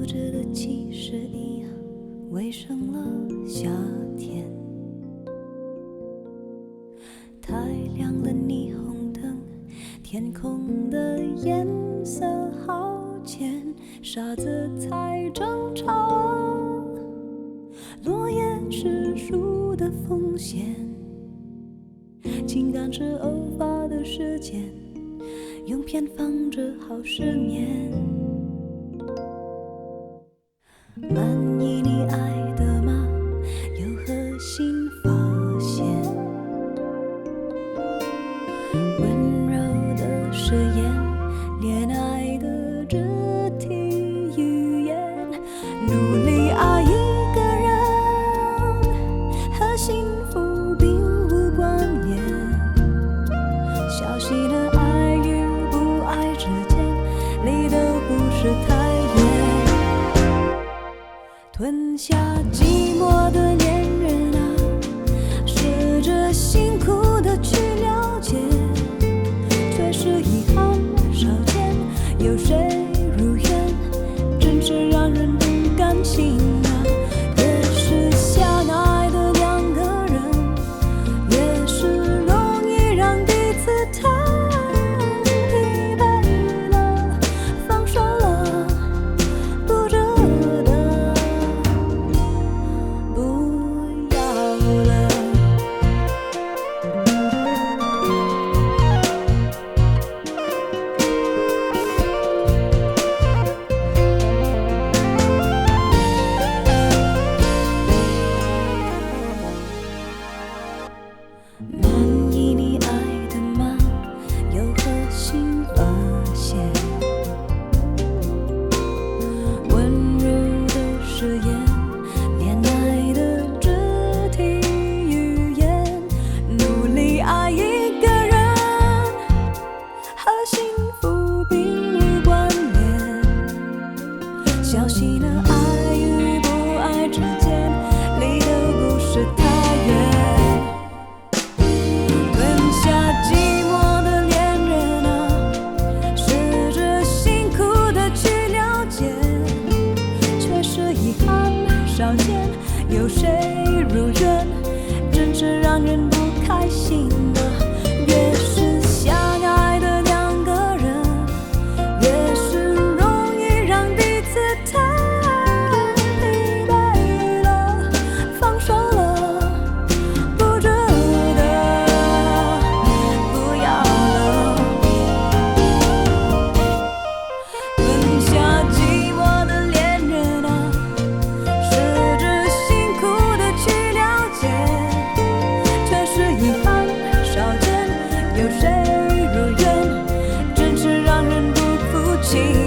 固执的其实一样围上了夏天。太亮的霓虹灯，天空的颜色好浅，傻子才争吵，落叶是树的风险，情感是偶发的事件，用偏方治好失眠。满意你爱的吗？有何新发现？温柔的誓言，恋爱的肢体语言，努力爱一个人，和幸福并无关联。小心的爱与不爱之间，离得不是太远。吞下寂寞的恋人啊，试着辛苦的去了解，却是遗憾少见。有谁如愿，真是让人不甘心啊。越是相爱的两个人，越是容易让彼此太疲惫了，放手了，不值得，不要了。满意你爱的吗？有何新发现？温柔的誓言，恋爱的肢体语言，努力爱一个人，和幸福并无关联。小心的爱与不爱之间，离得不是太远。吞下寂寞的恋人啊，试着辛苦的去了解，却是遗憾少见。有谁如愿，真是让人不开心的。越是相爱的两个人，越是容易让彼此太疲惫了，放手了，不值得，不要了。吞下寂寞的恋人啊，试着辛苦的去了解，却是遗憾少见。有谁如愿，真是让人不服气。